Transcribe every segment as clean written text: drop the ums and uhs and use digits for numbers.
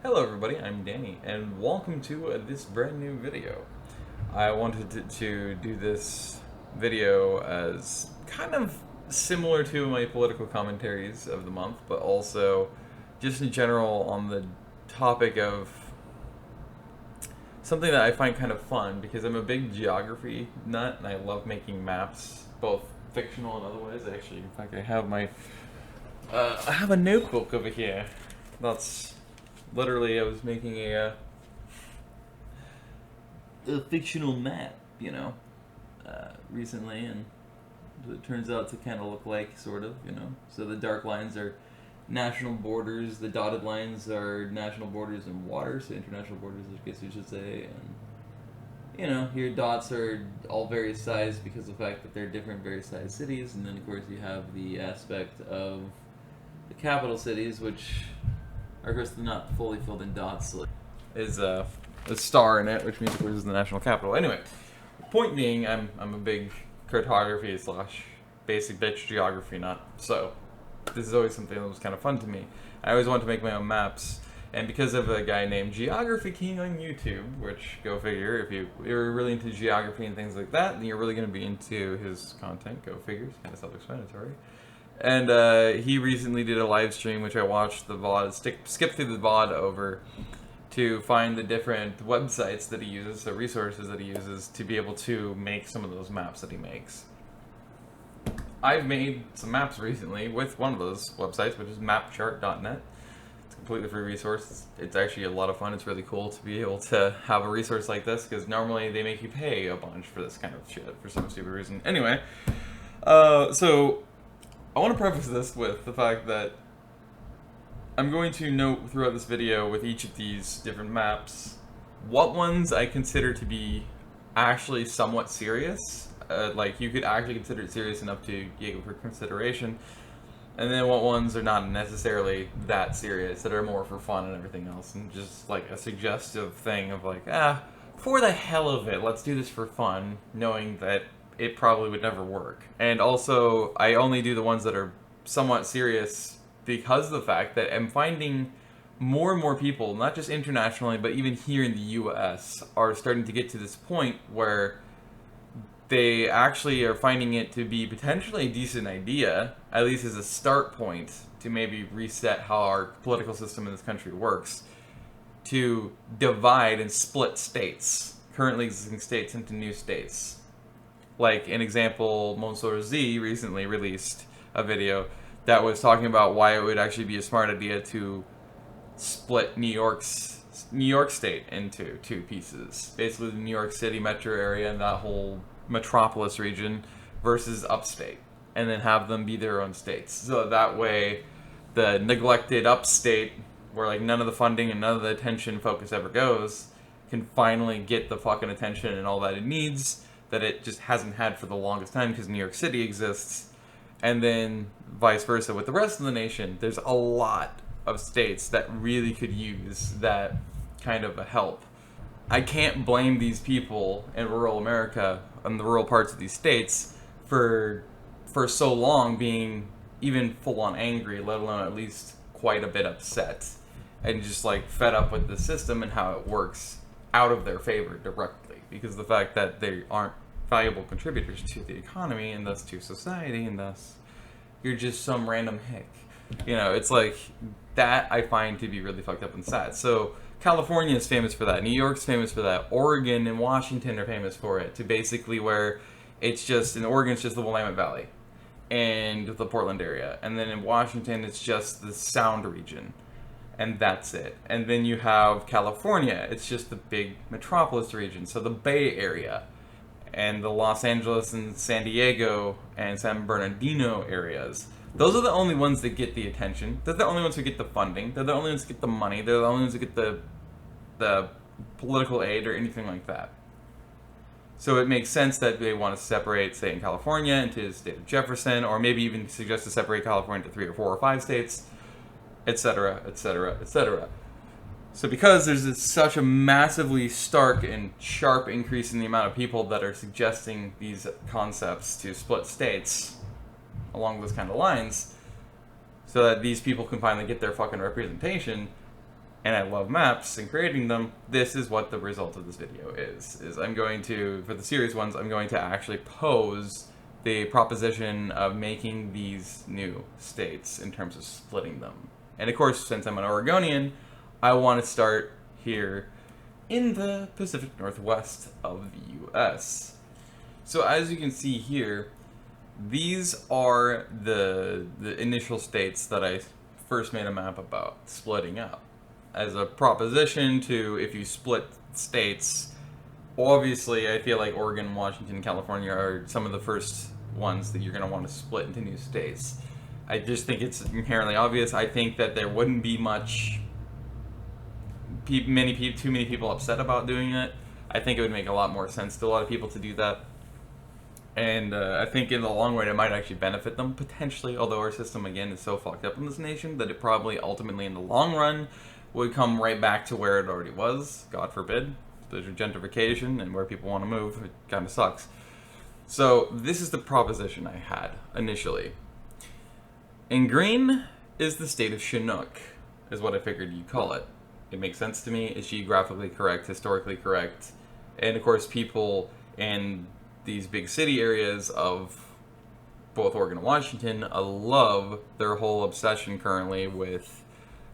Hello everybody, I'm Danny, and welcome to this brand new video. I wanted to do this video as kind of similar to my political commentaries of the month, but also just in general on the topic of something that I find kind of fun, because I'm a big geography nut and I love making maps, both fictional and otherwise. Actually, in fact, I have a notebook over here that's literally, I was making a fictional map, recently, and it turns out to kind of look like, sort of, So the dark lines are national borders, the dotted lines are national borders and water, so international borders, I guess you should say, and, your dots are all various size because of the fact that they're different various size cities, and then, of course, you have the aspect of the capital cities, which of course, they're not fully filled in dots. Is a star in it, which means, of course, it's the national capital. Anyway, point being, I'm a big cartography / basic bitch geography nut. So this is always something that was kind of fun to me. I always wanted to make my own maps, and because of a guy named Geography King on YouTube, which, go figure, if you're really into geography and things like that, then you're really going to be into his content. Go figure. It's kind of self-explanatory. And he recently did a live stream, which I watched the VOD, skip through the VOD over to find the different websites that he uses, the resources that he uses to be able to make some of those maps that he makes. I've made some maps recently with one of those websites, which is mapchart.net. It's a completely free resource. It's actually a lot of fun. It's really cool to be able to have a resource like this, because normally they make you pay a bunch for this kind of shit for some stupid reason. Anyway, so I want to preface this with the fact that I'm going to note throughout this video with each of these different maps what ones I consider to be actually somewhat serious, like you could actually consider it serious enough to give for consideration, and then what ones are not necessarily that serious, that are more for fun and everything else, and just like a suggestive thing of like, for the hell of it, let's do this for fun, knowing that it probably would never work. And also, I only do the ones that are somewhat serious because of the fact that I'm finding more and more people, not just internationally, but even here in the US, are starting to get to this point where they actually are finding it to be potentially a decent idea, at least as a start point, to maybe reset how our political system in this country works, to divide and split states, currently existing states, into new states. Like, an example, Monsieur Z recently released a video that was talking about why it would actually be a smart idea to split New York State into two pieces. Basically, the New York City metro area and that whole metropolis region versus Upstate, and then have them be their own states. So that way, the neglected Upstate, where like none of the funding and none of the attention focus ever goes, can finally get the fucking attention and all that it needs, that it just hasn't had for the longest time because New York City exists. And then vice versa with the rest of the nation. There's a lot of states that really could use that kind of a help. I can't blame these people in rural America and the rural parts of these states for so long being even full on angry, let alone at least quite a bit upset, and just like fed up with the system and how it works out of their favor directly, because of the fact that they aren't valuable contributors to the economy and thus to society, and thus you're just some random hick. It's like that I find to be really fucked up and sad. So California is famous for that. New York's famous for that. Oregon and Washington are famous for it, to basically where it's just, in Oregon it's just the Willamette Valley and the Portland area, and then in Washington it's just the Sound region, and that's it. And then you have California, it's just the big metropolis region, so the Bay Area and the Los Angeles and San Diego and San Bernardino areas. Those are the only ones that get the attention. They're the only ones who get the funding. They're the only ones who get the money. They're the only ones who get the political aid or anything like that. So it makes sense that they want to separate, say, in California into the State of Jefferson, or maybe even suggest to separate California into 3 or 4 or 5 states, etc., etc., etc. So because there's such a massively stark and sharp increase in the amount of people that are suggesting these concepts to split states along those kind of lines, so that these people can finally get their fucking representation, and I love maps and creating them, this is what the result of this video is I'm going to, for the series ones, I'm going to actually pose the proposition of making these new states in terms of splitting them. And of course, since I'm an Oregonian, I want to start here in the Pacific Northwest of the U.S. So as you can see here, these are the initial states that I first made a map about splitting up. As a proposition to, if you split states, obviously I feel like Oregon, Washington, California are some of the first ones that you're going to want to split into new states. I just think it's inherently obvious. I think that there wouldn't be too many people upset about doing it. I think it would make a lot more sense to a lot of people to do that. And I think in the long run it might actually benefit them, potentially, although our system, again, is so fucked up in this nation that it probably ultimately in the long run would come right back to where it already was. God forbid. There's gentrification, and where people want to move, it kind of sucks. So this is the proposition I had initially. In green is the state of Chinook, is what I figured you'd call it. It makes sense to me. It's geographically correct, historically correct, and of course people in these big city areas of both Oregon and Washington love their whole obsession currently with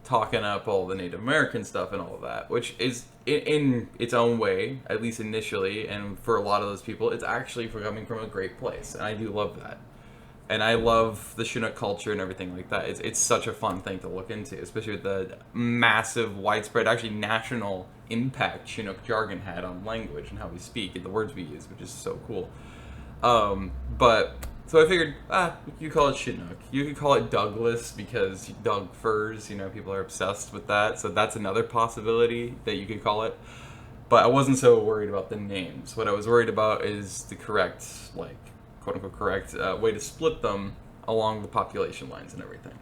talking up all the Native American stuff and all of that, which is in its own way, at least initially, and for a lot of those people, it's actually coming from a great place, and I do love that. And I love the Chinook culture and everything like that. It's such a fun thing to look into, especially with the massive, widespread, actually national impact Chinook jargon had on language and how we speak and the words we use, which is so cool. So I figured, you call it Chinook. You could call it Douglas because Doug furs, people are obsessed with that. So that's another possibility that you could call it. But I wasn't so worried about the names. What I was worried about is the correct, quote-unquote correct way to split them along the population lines and everything.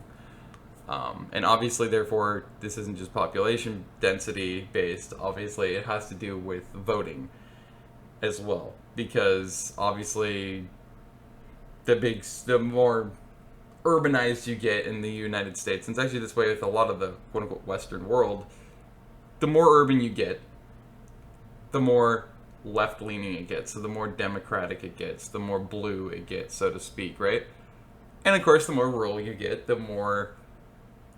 And obviously, therefore, this isn't just population density based. Obviously, it has to do with voting as well. Because obviously, the more urbanized you get in the United States, and it's actually this way with a lot of the quote-unquote Western world, the more urban you get, the more left-leaning it gets, so the more democratic it gets, the more blue it gets, so to speak, right? And of course, the more rural you get, the more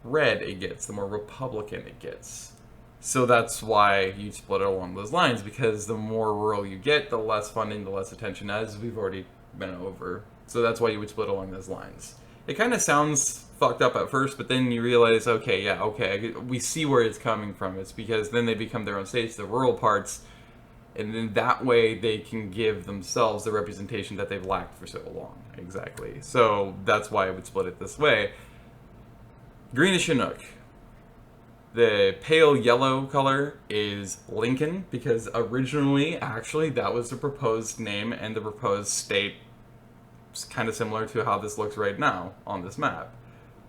red it gets, the more Republican it gets. So that's why you split it along those lines, because the more rural you get, the less funding, the less attention, as we've already been over. So that's why you would split along those lines. It kind of sounds fucked up at first, but then you realize, okay, we see where it's coming from. It's because then they become their own states, the rural parts, and then that way they can give themselves the representation that they've lacked for so long. Exactly. So that's why I would split it this way. Green is Chinook. The pale yellow color is Lincoln, because originally, actually, that was the proposed name and the proposed state. It's kind of similar to how this looks right now on this map.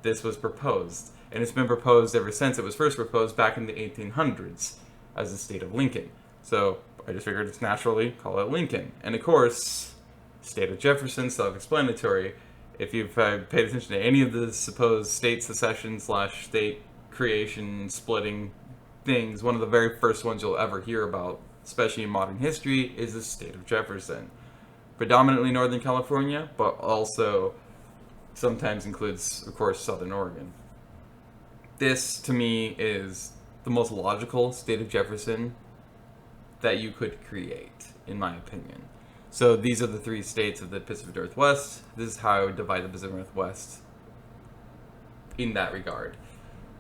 This was proposed, and it's been proposed ever since. It was first proposed back in the 1800s as the state of Lincoln. So I just figured it's naturally call it Lincoln. And of course, State of Jefferson, self-explanatory. If you've paid attention to any of the supposed state secession / state creation splitting things, one of the very first ones you'll ever hear about, especially in modern history, is the State of Jefferson. Predominantly Northern California, but also sometimes includes, of course, Southern Oregon. This, to me, is the most logical State of Jefferson that you could create, in my opinion. So these are the three states of the Pacific Northwest. This is how I would divide the Pacific Northwest in that regard.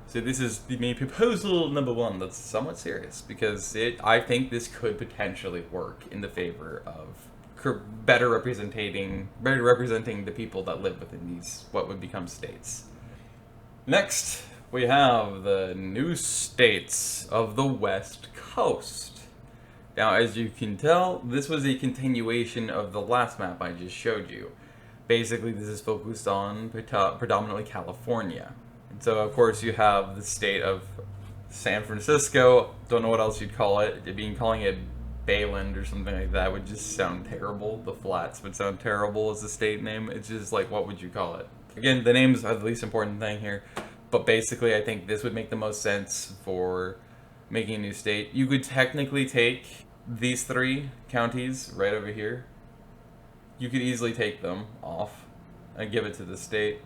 So this is the main proposal number one that's somewhat serious, because I think this could potentially work in the favor of better representing the people that live within these, what would become states. Next, we have the new states of the West Coast. Now, as you can tell, this was a continuation of the last map I just showed you. Basically, this is focused on predominantly California. And so, of course, you have the state of San Francisco. Don't know what else you'd call it. Calling it Bayland or something like that would just sound terrible. The Flats would sound terrible as a state name. It's just like, what would you call it? Again, the names are the least important thing here. But basically, I think this would make the most sense for making a new state. You could technically take these 3 counties right over here. You could easily take them off and give it to the state.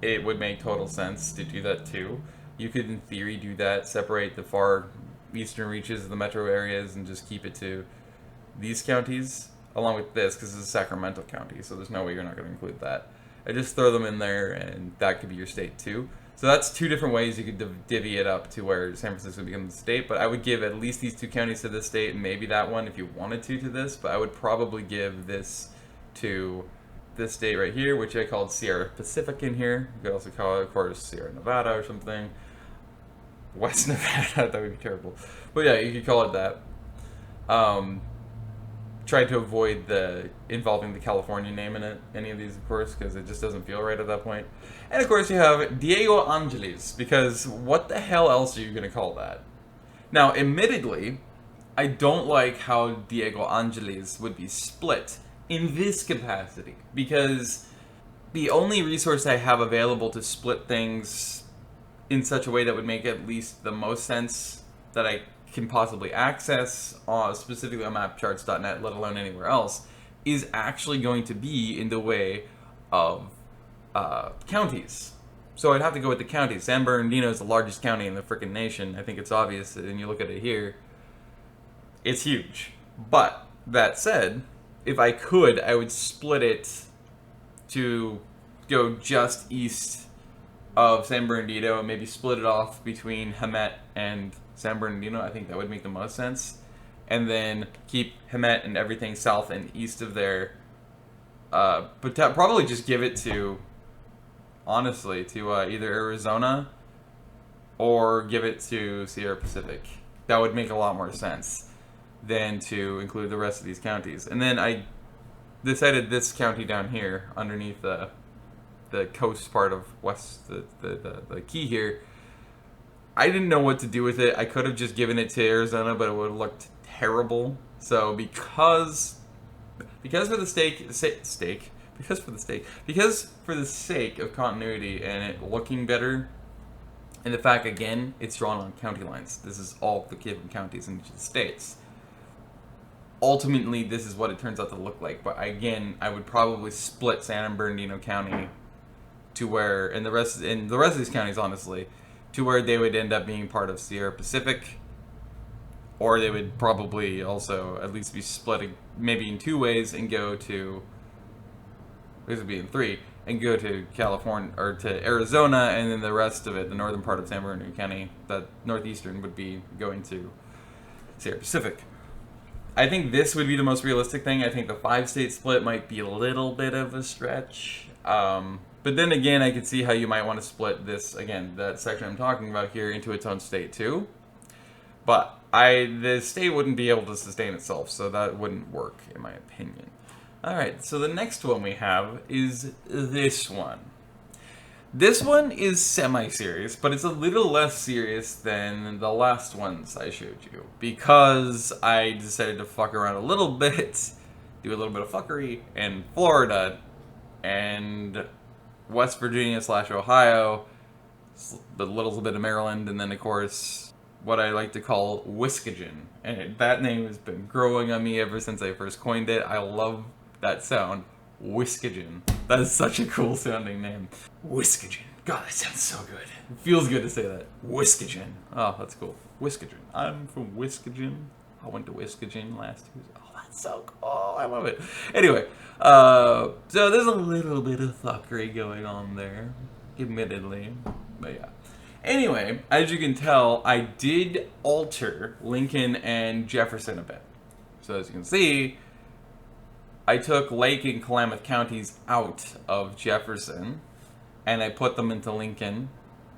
It would make total sense to do that too. You could, in theory, do that, separate the far eastern reaches of the metro areas and just keep it to these counties, along with this, because this is Sacramento County, so there's no way you're not going to include that. I just throw them in there, and that could be your state too. So that's 2 different ways you could divvy it up to where San Francisco becomes the state, but I would give at least these 2 counties to this state, and maybe that one if you wanted to this, but I would probably give this to this state right here, which I called Sierra Pacific in here. You could also call it, of course, Sierra Nevada or something. West Nevada, that would be terrible. But yeah, you could call it that. Try to avoid involving the California name in it, any of these, of course, because it just doesn't feel right at that point. And of course, you have Diego Angeles, because what the hell else are you going to call that? Now, admittedly, I don't like how Diego Angeles would be split in this capacity, because the only resource I have available to split things in such a way that would make at least the most sense that I can possibly access, specifically on mapcharts.net, let alone anywhere else, is actually going to be in the way of counties. So I'd have to go with the counties. San Bernardino is the largest county in the frickin' nation. I think it's obvious, and you look at it here, it's huge. But that said, if I could, I would split it to go just east of San Bernardino and maybe split it off between Hemet and San Bernardino. I think that would make the most sense. And then keep Hemet and everything south and east of there. But probably just give it to, honestly, to either Arizona or give it to Sierra Pacific. That would make a lot more sense than to include the rest of these counties. And then I decided this county down here underneath the coast part of the key here. I didn't know what to do with it. I could have just given it to Arizona, but it would have looked terrible. So because for the sake of continuity and it looking better, and the fact, again, it's drawn on county lines. This is all the given counties in each of the states. Ultimately, this is what it turns out to look like. But again, I would probably split San Bernardino County to where, and the rest of these counties, honestly, to where they would end up being part of Sierra Pacific, or they would probably also at least be split maybe in 2 ways and go to, this would be in 3, and go to California or to Arizona, and then the rest of it, the northern part of San Bernardino County, that northeastern, would be going to Sierra Pacific. I think this would be the most realistic thing. I think the 5-state split might be a little bit of a stretch. But then again, I could see how you might want to split this, again, that section I'm talking about here, into its own state too. But the state wouldn't be able to sustain itself, so that wouldn't work, in my opinion. Alright, so the next one we have is this one. This one is semi-serious, but it's a little less serious than the last ones I showed you, because I decided to fuck around a little bit, do a little bit of fuckery, in Florida, and West Virginia / Ohio, a little bit of Maryland, and then, of course, what I like to call Wiss-gah-jin. And that name has been growing on me ever since I first coined it. I love that sound. Wiss-gah-jin. That is such a cool sounding name. Wiss-gah-jin. God, that sounds so good. It feels good to say that. Wiss-gah-jin. Oh, that's cool. Wiss-gah-jin. I'm from Wiss-gah-jin. I went to Wiss-gah-jin last Tuesday. Oh, that's so cool. I love it. Anyway, so there's a little bit of fuckery going on there, admittedly. But yeah. Anyway, as you can tell, I did alter Lincoln and Jefferson a bit. So as you can see, I took Lake and Klamath counties out of Jefferson, and I put them into Lincoln.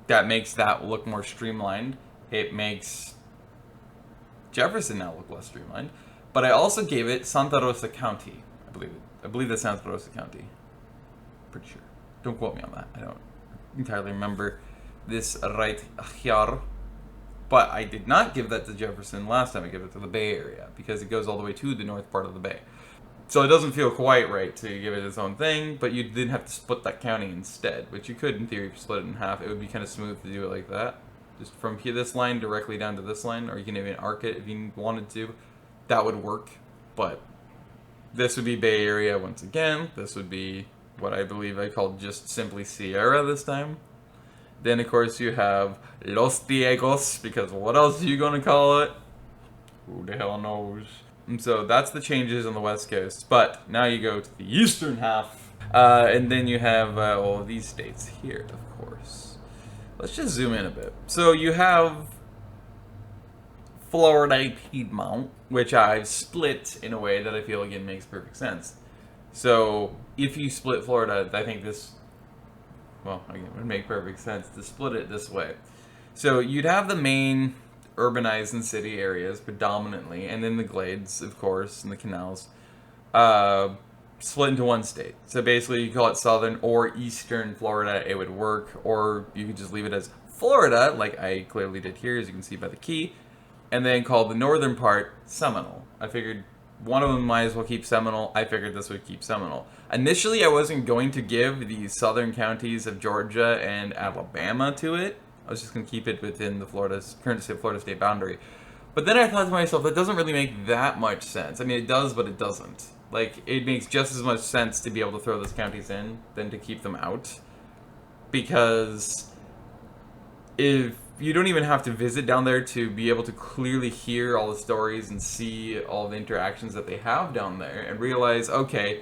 That makes that look more streamlined. It makes Jefferson now look less streamlined. But I also gave it Santa Rosa County. I believe that's Santa Rosa County. Pretty sure. Don't quote me on that. I don't entirely remember this right here. But I did not give that to Jefferson last time. I gave it to the Bay Area, because it goes all the way to the north part of the Bay. So it doesn't feel quite right to give it its own thing, but you didn't have to split that county instead, which you could in theory if you split it in half. It would be kind of smooth to do it like that. Just from here, this line directly down to this line, or you can even arc it if you wanted to. That would work, but this would be Bay Area once again. This would be what I believe I called just simply Sierra this time. Then, of course, you have Los Diegos, because what else are you going to call it? Who the hell knows? And so that's the changes on the West Coast. But now you go to the eastern half, and then you have all of these states here, of course. Let's just zoom in a bit. So you have Florida Piedmont, which I've split in a way that I feel, again, makes perfect sense. So if you split Florida, I think this, well, again, it would make perfect sense to split it this way. So you'd have the main urbanized and city areas predominantly, and then the glades, of course, and the canals, split into one state. So basically you call it southern or eastern Florida, it would work, or you could just leave it as Florida, like I clearly did here, as you can see by the key, and then call the northern part Seminole. I figured one of them might as well keep Seminole. I figured this would keep Seminole. Initially, I wasn't going to give the southern counties of Georgia and Alabama to it. I was just going to keep it within the current Florida state boundary. But then I thought to myself, that doesn't really make that much sense. I mean, it does, but it doesn't. Like, it makes just as much sense to be able to throw those counties in than to keep them out. Because if you don't even have to visit down there to be able to clearly hear all the stories and see all the interactions that they have down there and realize, okay,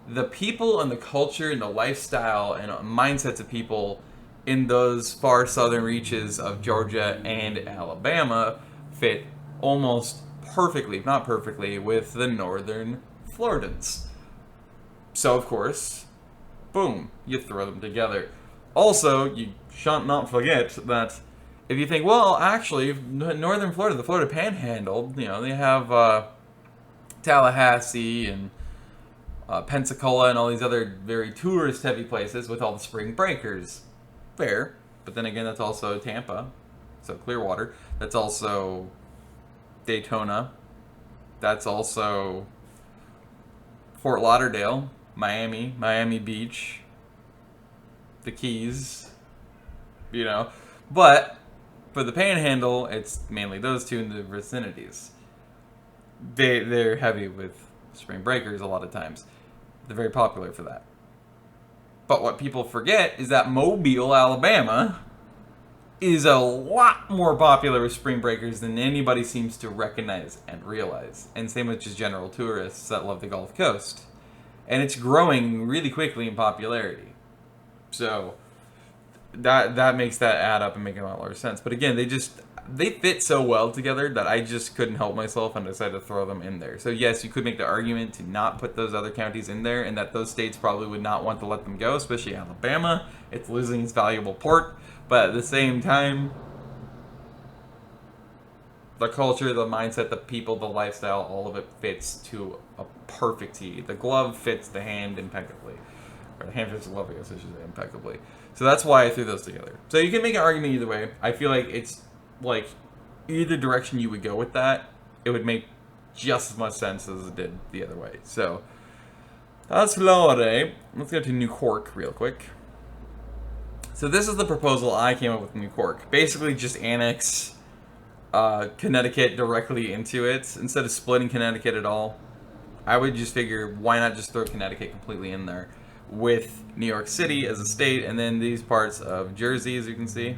the people and the culture and the lifestyle and mindsets of people in those far southern reaches of Georgia and Alabama fit almost perfectly, if not perfectly, with the northern Floridans. So, of course, boom, you throw them together. Also, you shan't not forget that if you think, well, actually, northern Florida, the Florida Panhandle, you know, they have Tallahassee and Pensacola and all these other very tourist-heavy places with all the spring breakers. Fair, but then again, that's also Tampa, so Clearwater. That's also Daytona. That's also Fort Lauderdale, Miami, Miami Beach, the Keys, you know. But for the Panhandle, it's mainly those two in the vicinities. They're heavy with spring breakers a lot of times. They're very popular for that. But what people forget is that Mobile, Alabama, is a lot more popular with spring breakers than anybody seems to recognize and realize. And same with just general tourists that love the Gulf Coast. And it's growing really quickly in popularity. So that makes that add up and make a lot more sense. But again, they fit so well together that I just couldn't help myself and decided to throw them in there. So yes, you could make the argument to not put those other counties in there and that those states probably would not want to let them go, especially Alabama. It's losing its valuable port. But at the same time, the culture, the mindset, the people, the lifestyle, all of it fits to a perfect T. The glove fits the hand impeccably. Or the hand fits the glove, I guess I should say, impeccably. So that's why I threw those together. So you can make an argument either way. I feel like it's like either direction you would go with that, it would make just as much sense as it did the other way. So that's Florida. Let's go to New Cork real quick. So this is the proposal I came up with in New Cork. Basically just annex Connecticut directly into it. Instead of splitting Connecticut at all, I would just figure, why not just throw Connecticut completely in there with New York City as a state, and then these parts of Jersey, as you can see,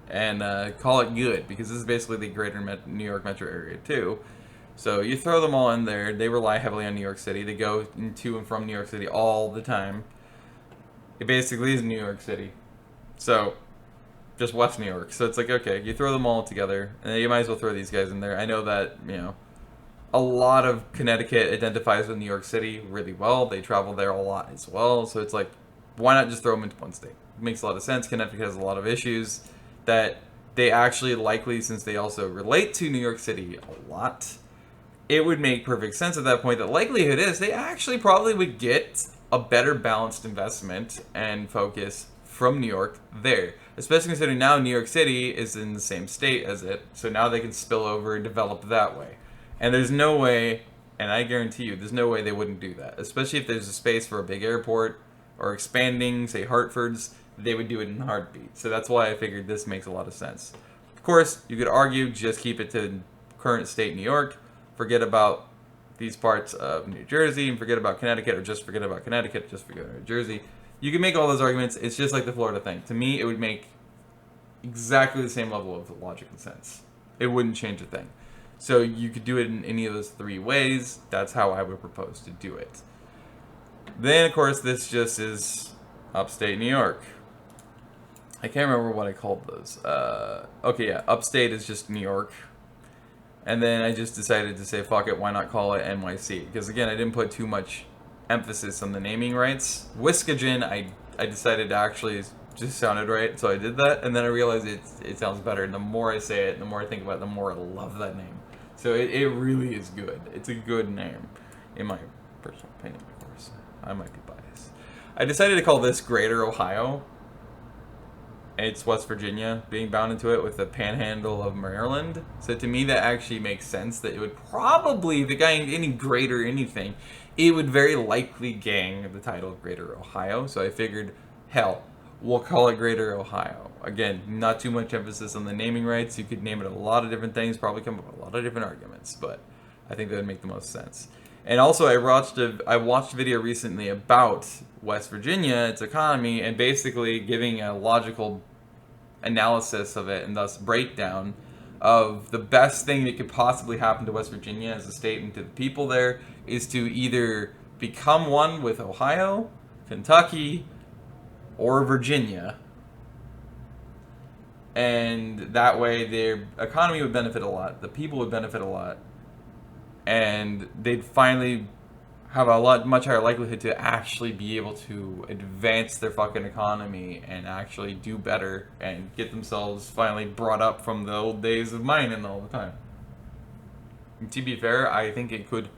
and call it good, because this is basically the greater New York metro area too. So you throw them all in there. They rely heavily on New York City. They go to and from New York City all the time. It basically is New York City. So just West New York. So it's like, okay, you throw them all together, and you might as well throw these guys in there. I know that, you know, a lot of Connecticut identifies with New York City really well. They travel there a lot as well. So it's like, why not just throw them into one state? It makes a lot of sense. Connecticut has a lot of issues that they actually likely, since they also relate to New York City a lot, it would make perfect sense at that point. The likelihood is they actually probably would get a better balanced investment and focus from New York there. Especially considering now New York City is in the same state as it. So now they can spill over and develop that way. And there's no way And I guarantee you, there's no way they wouldn't do that. Especially if there's a space for a big airport or expanding, say, Hartford's, they would do it in a heartbeat. So that's why I figured this makes a lot of sense. Of course, you could argue just keep it to current state New York, forget about these parts of New Jersey, and forget about Connecticut, or just forget about Connecticut, just forget about New Jersey. You can make all those arguments. It's just like the Florida thing. To me, it would make exactly the same level of logic and sense. It wouldn't change a thing. So you could do it in any of those three ways. That's how I would propose to do it. Then, of course, this just is upstate New York. I can't remember what I called those. Okay, yeah, upstate is just New York. And then I just decided to say, fuck it, why not call it NYC? Because, again, I didn't put too much emphasis on the naming rights. Wiss-gah-jin, I decided to actually just sounded right, so I did that. And then I realized it sounds better. And the more I say it, the more I think about it, the more I love that name. So it really is good. It's a good name, in my personal opinion, of course. I might be biased. I decided to call this Greater Ohio. It's West Virginia being bound into it with the panhandle of Maryland. So to me, that actually makes sense that it would probably, if it got any greater anything, it would very likely gang the title of Greater Ohio. So I figured, hell, we'll call it Greater Ohio. Again, not too much emphasis on the naming rights. You could name it a lot of different things, probably come up with a lot of different arguments, but I think that would make the most sense. And also, I watched a video recently about West Virginia, its economy, and basically giving a logical analysis of it and thus breakdown of the best thing that could possibly happen to West Virginia as a state and to the people there is to either become one with Ohio, Kentucky, or Virginia. And that way their economy would benefit a lot, the people would benefit a lot, and they'd finally have a much higher likelihood to actually be able to advance their fucking economy and actually do better and get themselves finally brought up from the old days of mining all the time. And to be fair, I think it could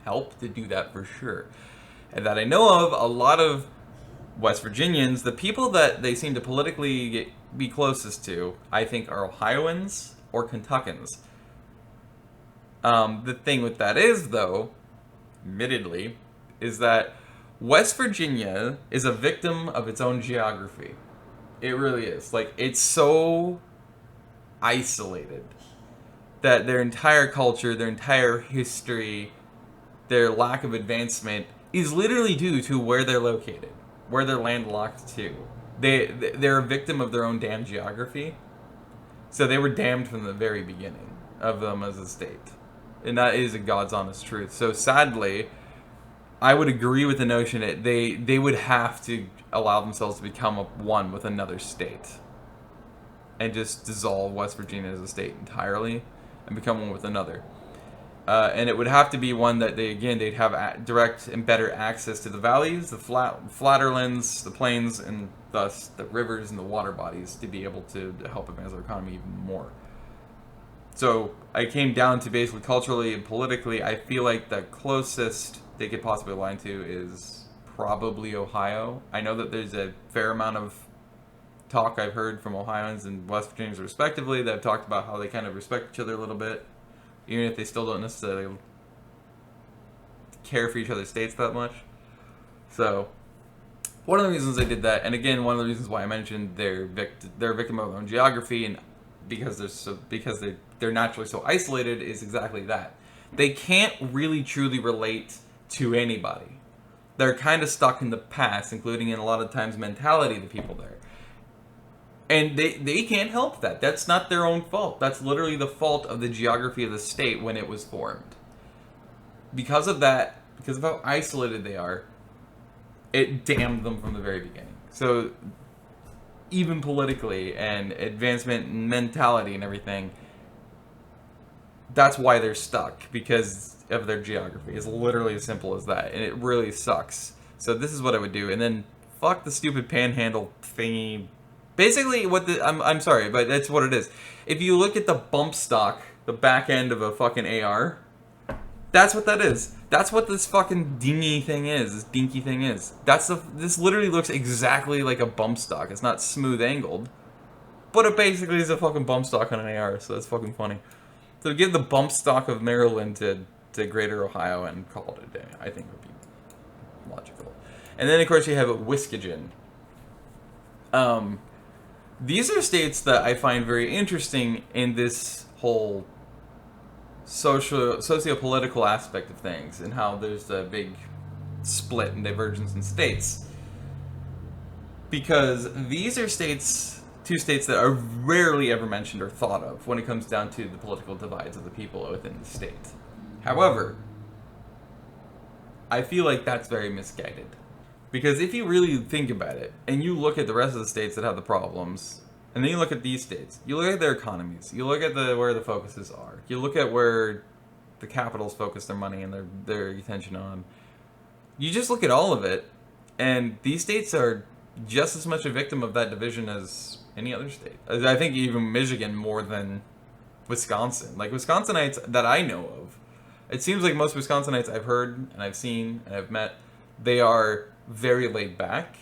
help to do that for sure. And that I know of, a lot of West Virginians, the people that they seem to politically be closest to, I think, are Ohioans or Kentuckans. The thing with that is, though, admittedly, is that West Virginia is a victim of its own geography. It really is. Like, it's so isolated that their entire culture, their entire history, their lack of advancement is literally due to where they're located, where they're landlocked to. They're a victim of their own damn geography. So they were damned from the very beginning of them as a state. And that is a God's honest truth. So sadly, I would agree with the notion that they would have to allow themselves to become one with another state. And just dissolve West Virginia as a state entirely and become one with another. And it would have to be one that they'd have direct and better access to the valleys, the flatterlands, the plains, and thus the rivers and the water bodies to be able to help advance our economy even more. So I came down to basically culturally and politically, I feel like the closest they could possibly align to is probably Ohio. I know that there's a fair amount of talk I've heard from Ohioans and West Virginians respectively that have talked about how they kind of respect each other a little bit, even if they still don't necessarily care for each other's states that much. So one of the reasons I did that, and again, one of the reasons why I mentioned they're a victim of their own geography, and because they're naturally so isolated, is exactly that. They can't really truly relate to anybody. They're kind of stuck in the past, including in a lot of times mentality of the people there. And they can't help that. That's not their own fault. That's literally the fault of the geography of the state when it was formed. Because of that, because of how isolated they are, it damned them from the very beginning. So even politically and advancement and mentality and everything, that's why they're stuck, because of their geography. It's literally as simple as that, and it really sucks. So this is what I would do, and then fuck the stupid panhandle thingy. Basically, I'm sorry, but that's what it is. If you look at the bump stock, the back end of a fucking AR, that's what that is. That's what this fucking dinky thing is. This dinky thing is. This literally looks exactly like a bump stock. It's not smooth angled, but it basically is a fucking bump stock on an AR. So that's fucking funny. So to give the bump stock of Maryland to to Greater Ohio and call it a day. I think would be logical. And then, of course, you have Wiss-gah-jin. These are states that I find very interesting in this whole socio-political aspect of things, and how there's a big split and divergence in states. Because these are two states that are rarely ever mentioned or thought of when it comes down to the political divides of the people within the state. However, I feel like that's very misguided. Because if you really think about it, and you look at the rest of the states that have the problems, and then you look at these states, you look at their economies, you look at where the focuses are, you look at where the capitals focus their money and their attention on, you just look at all of it, and these states are just as much a victim of that division as any other state. I think even Michigan more than Wisconsin. Like, Wisconsinites that I know of, it seems like most Wisconsinites I've heard and I've seen and I've met, they are very laid back.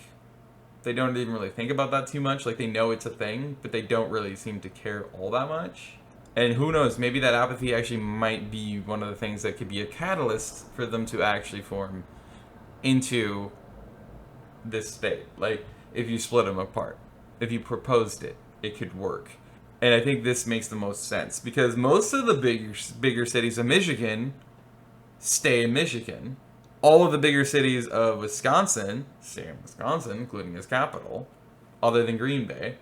They don't even really think about that too much. Like, they know it's a thing, but they don't really seem to care all that much. And who knows, maybe that apathy actually might be one of the things that could be a catalyst for them to actually form into this state. Like, if you split them apart, if you proposed it, it could work. And I think this makes the most sense, because most of the bigger cities of Michigan stay in Michigan. All of the bigger cities of Wisconsin stay in Wisconsin, including its capital, other than Green Bay.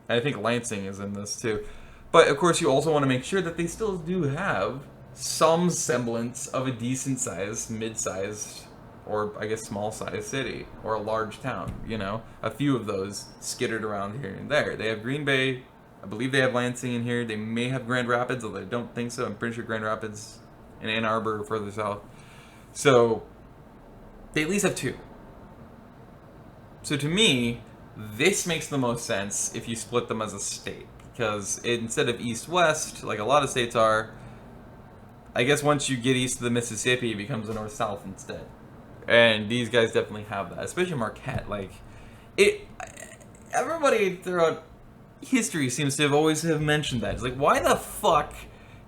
And I think Lansing is in this too. But of course, you also want to make sure that they still do have some semblance of a decent sized, mid-sized, or I guess small-sized city, or a large town, you know? A few of those skittered around here and there. They have Green Bay, I believe they have Lansing in here, they may have Grand Rapids, although I don't think so. I'm pretty sure Grand Rapids in Ann Arbor or further south. So, they at least have two. So to me, this makes the most sense if you split them as a state. Because instead of east-west, like a lot of states are, I guess once you get east of the Mississippi, it becomes a north-south instead. And these guys definitely have that, especially Marquette. Like, everybody throughout history seems to have always mentioned that. It's like, why the fuck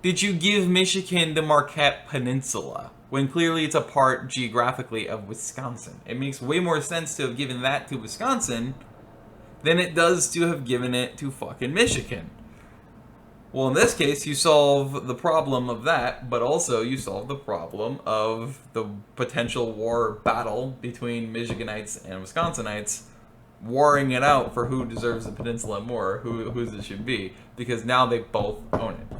did you give Michigan the Marquette Peninsula when clearly it's a part geographically of Wisconsin? It makes way more sense to have given that to Wisconsin than it does to have given it to fucking Michigan. Well, in this case, you solve the problem of that, but also you solve the problem of the potential war battle between Michiganites and Wisconsinites, warring it out for who deserves the peninsula more, whose it should be, because now they both own it.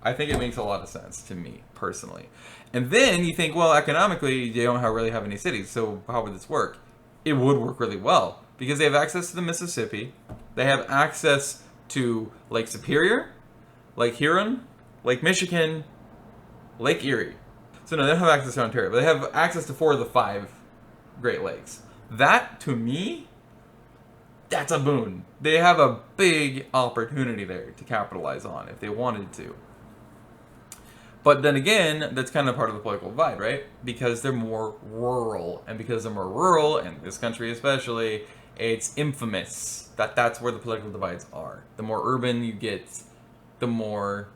I think it makes a lot of sense to me, personally. And then you think, well, economically, they don't really have any cities, so how would this work? It would work really well, because they have access to the Mississippi, they have access to Lake Superior, Lake Huron, Lake Michigan, Lake Erie. So no, they don't have access to Ontario, but they have access to 4 of the 5 Great Lakes. That, to me, that's a boon. They have a big opportunity there to capitalize on if they wanted to. But then again, that's kind of part of the political divide, right? Because they're more rural. And because they're more rural, and this country especially, it's infamous that that's where the political divides are. The more urban you get, the more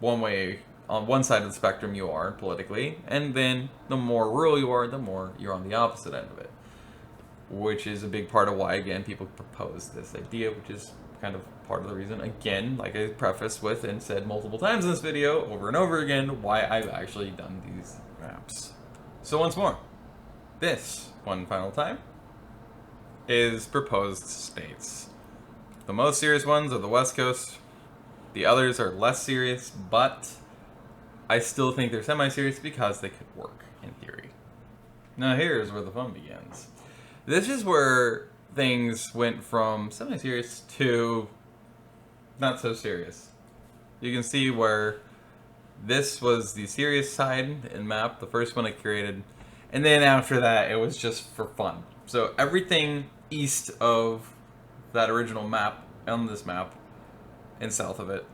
on one side of the spectrum you are politically. And then the more rural you are, the more you're on the opposite end of it. Which is a big part of why, again, people propose this idea, which is kind of part of the reason, again, like I prefaced with and said multiple times in this video, over and over again, why I've actually done these maps. So once more, this, one final time, is proposed states. The most serious ones are the West Coast. The others are less serious, but I still think they're semi-serious because they could work, in theory. Now here's where the fun begins. This is where things went from semi-serious to not so serious. You can see where this was the serious side in map, the first one I created, and then after that it was just for fun. So everything east of that original map, on this map, and south of it,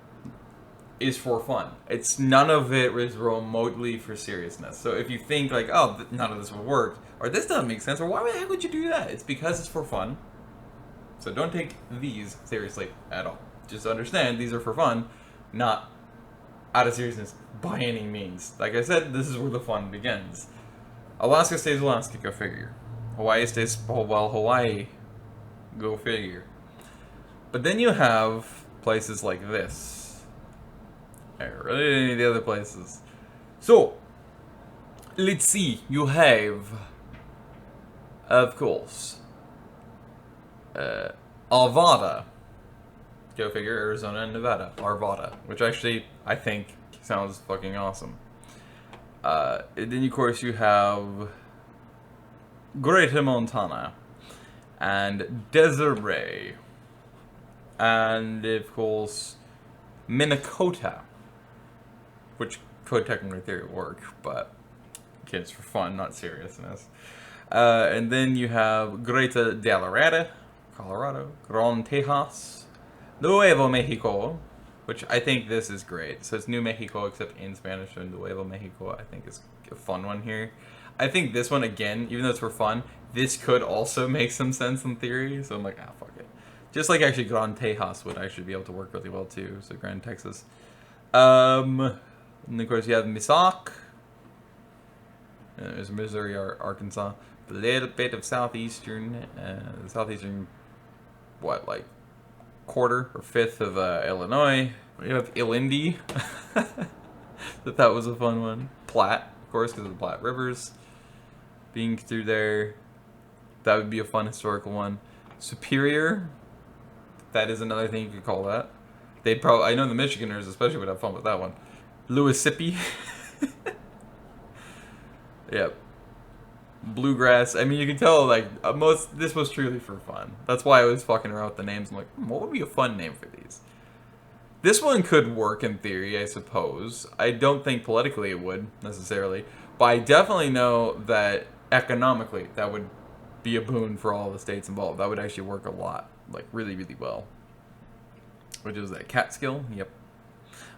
is for fun. It's none of it is remotely for seriousness. So if you think like, oh, none of this will work, or this doesn't make sense, or why the heck would you do that? It's because it's for fun. So don't take these seriously at all. Just understand these are for fun, not out of seriousness by any means. Like I said, this is where the fun begins. Alaska stays Alaska, go figure. Hawaii stays, well, Hawaii, go figure. But then you have places like this. Or really any of the other places. So, let's see, you have, of course, Arvada. Go figure, Arizona and Nevada. Arvada. Which actually, I think, sounds fucking awesome. And then, of course, you have Greater Montana. And Desiree. And, of course, Minnesota. Which could technically theory work, but kids for fun, not seriousness. And then you have Greater Colorado, Gran Tejas, Nuevo Mexico, which I think this is great. So it's New Mexico, except in Spanish, and Nuevo Mexico I think is a fun one here. I think this one, again, even though it's for fun, this could also make some sense in theory, so I'm like, ah, fuck it. Just like actually Gran Tejas would actually be able to work really well too, so Grand Texas. And of course you have Missauk. There's Missouri, Arkansas. A little bit of southeastern, what, like quarter or fifth of Illinois. You have Illinois. that was a fun one. Platte, of course, because of the Platte Rivers being through there. That would be a fun historical one. Superior. That is another thing you could call that. They'd probably, I know the Michiganers especially would have fun with that one. Louisippi. Yep. Bluegrass. I mean, you can tell, like, this was truly for fun. That's why I was fucking around with the names. I'm like, what would be a fun name for these? This one could work in theory, I suppose. I don't think politically it would, necessarily. But I definitely know that economically, that would be a boon for all the states involved. That would actually work a lot. Like, really, really well. Which is that? Catskill? Yep.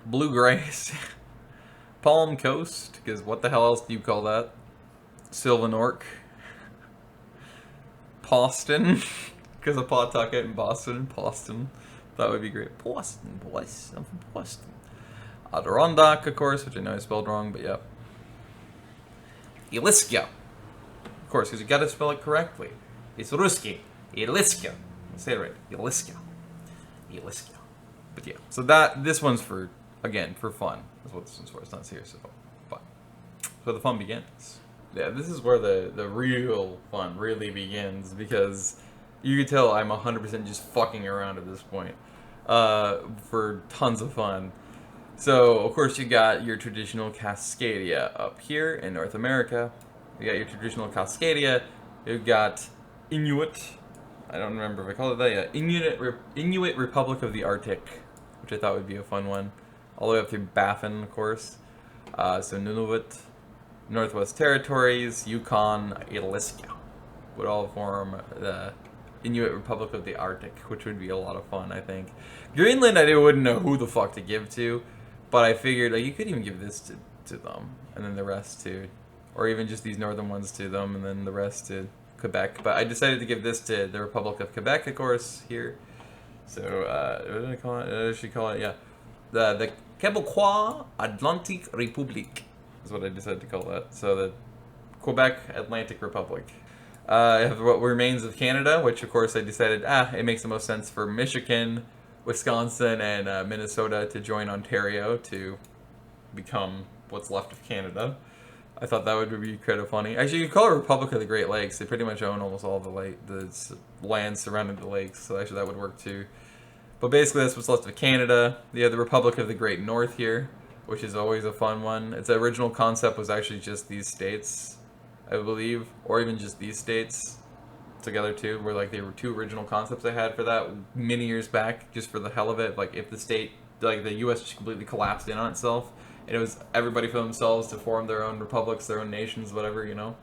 Bluegrass. Palm Coast, because what the hell else do you call that? Sylvanork. Boston, because of Pawtucket and Boston. Boston. That would be great. Boston, boys. I'm from Boston. Adirondack, of course, which I know I spelled wrong, but yeah. Iliska. Of course, because you gotta spell it correctly. It's Ruski. Iliska. Say it right. Iliska. Iliska. But yeah, so this one's for, again, for fun. That's what this one's for. It's not serious at all. But, so the fun begins. Yeah, this is where the real fun really begins, because you can tell I'm 100% just fucking around at this point. For tons of fun. So, of course, you got your traditional Cascadia up here in North America. You got your traditional Cascadia. You've got Inuit. I don't remember if I called it that yet. Inuit Republic of the Arctic, which I thought would be a fun one. All the way up through Baffin, of course. So Nunavut, Northwest Territories, Yukon, Alaska would all form the Inuit Republic of the Arctic, which would be a lot of fun, I think. Greenland, I wouldn't know who the fuck to give to, but I figured like you could even give this to them, and then the rest to, or even just these northern ones to them, and then the rest to Quebec. But I decided to give this to the Republic of Quebec, of course, here. So, what did I call it? I should call it, yeah. The Quebecois Atlantic Republique is what I decided to call that. So the Quebec Atlantic Republic. I have what remains of Canada, which of course I decided, it makes the most sense for Michigan, Wisconsin, and Minnesota to join Ontario to become what's left of Canada. I thought that would be kind of funny. Actually, you could call it Republic of the Great Lakes. They pretty much own almost all the land surrounding the lakes, so actually that would work too. But basically, that's what's left of Canada. You have the Republic of the Great North here, which is always a fun one. Its original concept was actually just these states, I believe, or even just these states together too, where like they were two original concepts I had for that many years back, just for the hell of it. Like if the state, like the U.S. just completely collapsed in on itself, and it was everybody for themselves to form their own republics, their own nations, whatever, you know.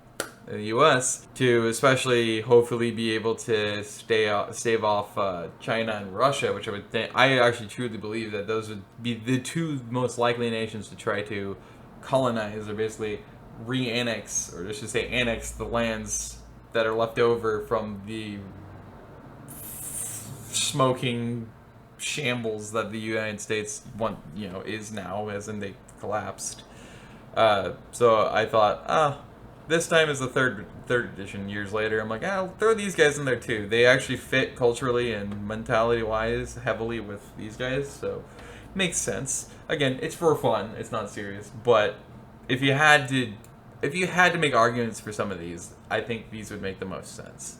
In the U.S. to especially hopefully be able to stave off China and Russia, which I would think, I actually truly believe that those would be the two most likely nations to try to colonize or basically re-annex, or I should say annex the lands that are left over from the smoking shambles that the United States is now, as in they collapsed. So I thought, this time is the third edition years later. I'm like, I'll throw these guys in there too. They actually fit culturally and mentality wise heavily with these guys, so makes sense. Again, it's for fun. It's not serious. But if you had to make arguments for some of these, I think these would make the most sense.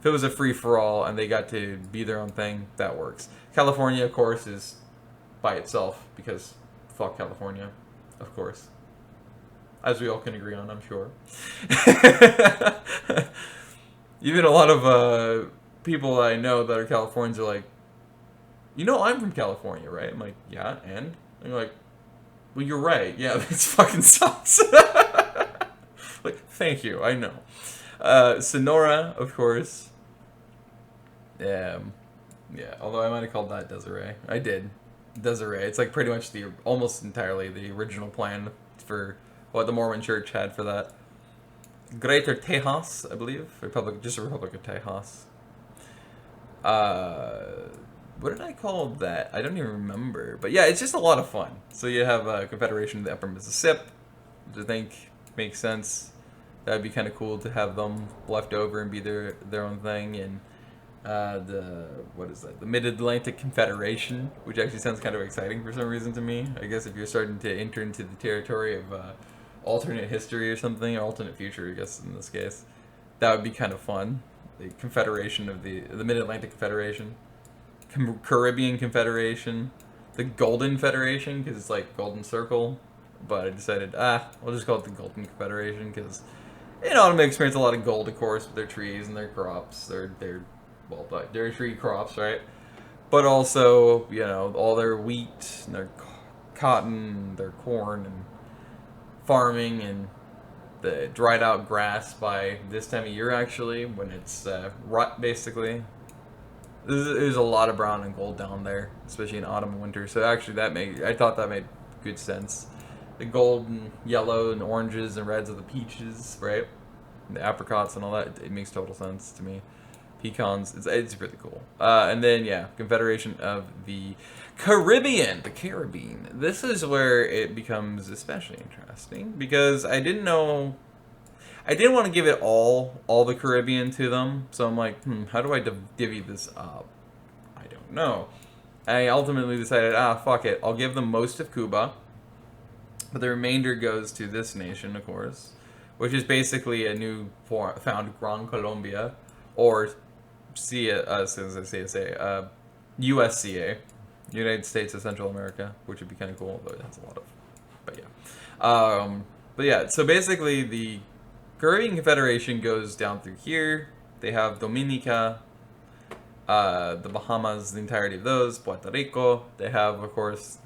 If it was a free for all and they got to be their own thing, that works. California, of course, is by itself because fuck California, of course. As we all can agree on, I'm sure. Even a lot of people I know that are Californians are like, I'm from California, right? I'm like, yeah, and they're like, well, you're right. Yeah, it fucking sucks. Like, thank you. I know. Sonora, of course. Yeah. Although I might have called that Desiree. I did. Desiree. It's like pretty much almost entirely the original plan for what the Mormon Church had for that. Greater Tejas, I believe. Just a Republic of Tejas. What did I call that? I don't even remember. But yeah, it's just a lot of fun. So you have a Confederation of the Upper Mississippi, which I think makes sense. That would be kind of cool to have them left over and be their own thing. And the Mid-Atlantic Confederation, which actually sounds kind of exciting for some reason to me. I guess if you're starting to enter into the territory of alternate history or something, or alternate future, I guess in this case, that would be kind of fun. The Confederation of the Mid-Atlantic Confederation, Caribbean Confederation, the Golden Federation, because it's like Golden Circle, but I decided, we'll just call it the Golden Confederation, because, Autumn experience a lot of gold, of course, with their trees and their crops, their tree crops, right? But also, all their wheat, and their cotton, their corn, and farming, and the dried out grass by this time of year, actually, when it's rut, basically. There's a lot of brown and gold down there, especially in autumn and winter. So actually, I thought that made good sense. The gold and yellow and oranges and reds of the peaches, right? And the apricots and all that. It makes total sense to me. Pecans, it's really cool. And then, Confederation of the Caribbean, the Caribbean. This is where it becomes especially interesting because I didn't want to give it all the Caribbean to them. So I'm like, how do I divvy this up? I don't know. I ultimately decided, fuck it. I'll give them most of Cuba. But the remainder goes to this nation, of course, which is basically a new found Gran Colombia, or USCA, United States of Central America, which would be kind of cool, though it has a lot of, but yeah. So basically, the Caribbean Confederation goes down through here. They have Dominica, the Bahamas, the entirety of those, Puerto Rico. They have, of course,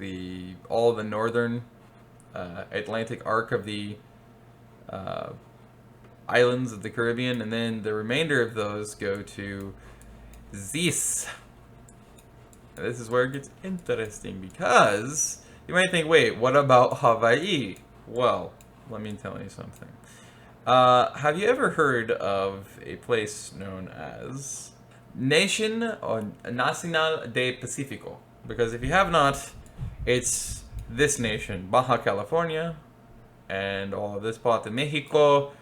all the northern Atlantic arc of the islands of the Caribbean, and then the remainder of those go to this. And this is where it gets interesting because you might think, wait, what about Hawaii? Well, let me tell you something. Have you ever heard of a place known as Nación Nacional de Pacífico? Because if you have not, it's this nation, Baja California, and all of this part of Mexico,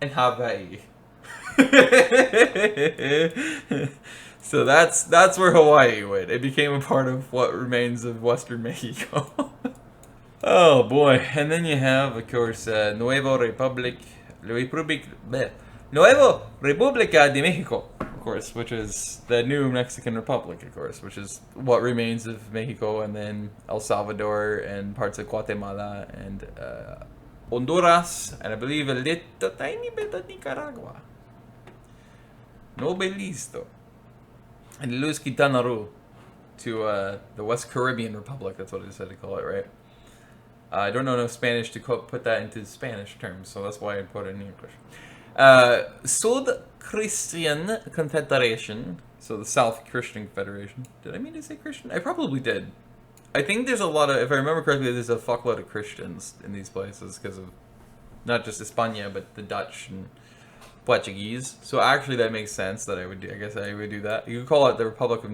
and Hawaii. So that's where Hawaii went. It became a part of what remains of Western Mexico. Oh boy. And then you have, of course, Nueva República de Mexico, of course, which is the new Mexican Republic, of course, which is what remains of Mexico, and then El Salvador and parts of Guatemala and Honduras, and I believe a little tiny bit of Nicaragua. No listo. And Luz Quintana Roo to the West Caribbean Republic. That's what I decided to call it, right? I don't know enough Spanish to put that into Spanish terms, so that's why I put it in English. South Christian Confederation, so the South Christian Confederation. Did I mean to say Christian? I probably did. I think there's a lot of, if I remember correctly, there's a fuckload of Christians in these places because of not just España, but the Dutch and Portuguese. So actually that makes sense that I guess I would do that. You could call it the Republic of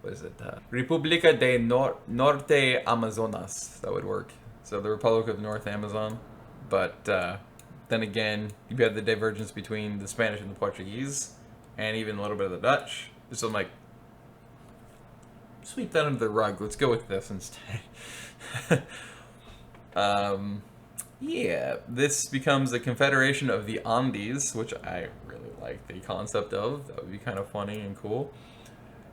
what is it? República de Norte Amazonas. That would work. So the Republic of North Amazon. But then again, you have the divergence between the Spanish and the Portuguese, and even a little bit of the Dutch. So I'm like, sweep that under the rug. Let's go with this instead. Yeah, this becomes a confederation of the Andes, which I really like the concept of. That would be kind of funny and cool.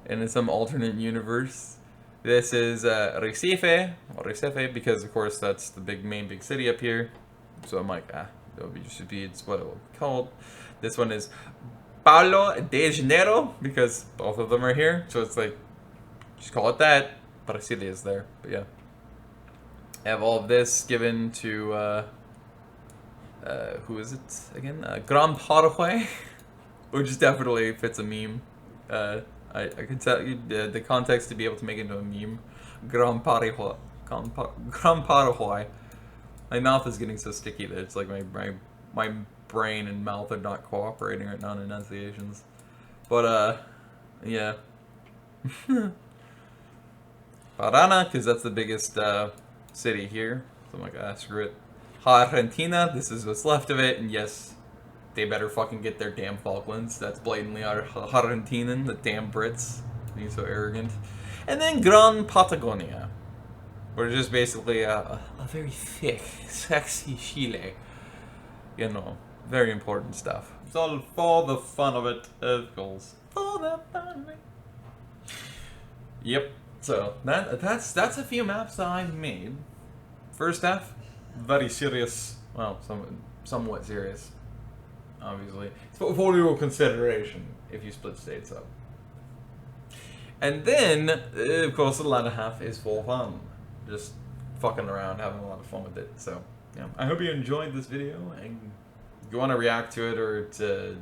And in some alternate universe, this is Recife, because of course that's the main big city up here. So I'm like, that should be it's what it will be called. This one is Paulo de Janeiro, because both of them are here. So it's like, just call it that. Brasilia is there, but yeah. I have all of this given to, who is it again? Gran Paraguay, which definitely fits a meme. I can tell you the context to be able to make it into a meme. Gran Paraguay. Gran Paraguay. My mouth is getting so sticky that it's like my brain and mouth are not cooperating right now in enunciations. But, yeah. Parana, because that's the biggest, city here. So I'm like, screw it. Argentina, this is what's left of it, and yes, they better fucking get their damn Falklands. That's blatantly Argentinian, the damn Brits. Being so arrogant. And then Gran Patagonia, which is just basically a very thick, sexy Chile. You know, very important stuff. It's all for the fun of it, of course. For the fun of it. Yep. So that's a few maps that I've made. First half, very serious. Well, somewhat serious. Obviously, it's for your consideration if you split states up. And then, of course, the latter half is for fun, just fucking around, having a lot of fun with it. So, yeah, I hope you enjoyed this video, and if you want to react to it or to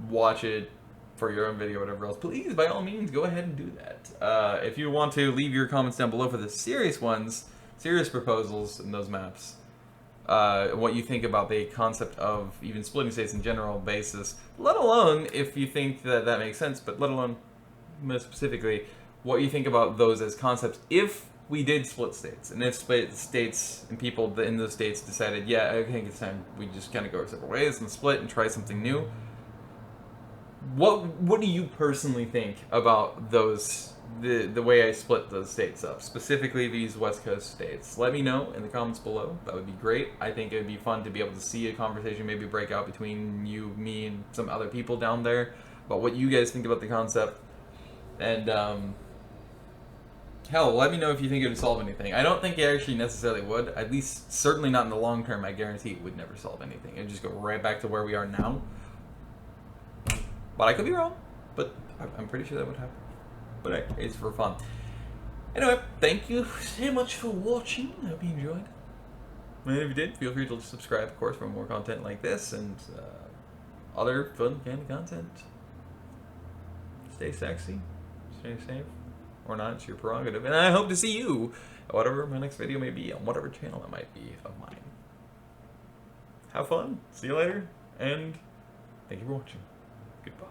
watch it for your own video, whatever else, please, by all means, go ahead and do that. If you want to leave your comments down below for the serious ones, serious proposals in those maps, what you think about the concept of even splitting states in general basis, let alone if you think that that makes sense, but let alone more specifically what you think about those as concepts if we did split states, and if split states and people in those states decided, yeah, I think it's time we just kind of go our separate ways and split and try something new. What do you personally think about those, the way I split those states up, specifically these West Coast states? Let me know in the comments below. That would be great. I think it would be fun to be able to see a conversation maybe break out between you, me, and some other people down there about what you guys think about the concept. And hell, let me know if you think it would solve anything. I don't think it actually necessarily would. At least, certainly not in the long term. I guarantee it would never solve anything. It would just go right back to where we are now. But I could be wrong, but I'm pretty sure that would happen. But it's for fun. Anyway, thank you so much for watching. I hope you enjoyed. And if you did, feel free to subscribe, of course, for more content like this and other fun kind of content. Stay sexy, stay safe, or not, it's your prerogative. And I hope to see you at whatever my next video may be, on whatever channel it might be of mine. Have fun, see you later, and thank you for watching. Goodbye.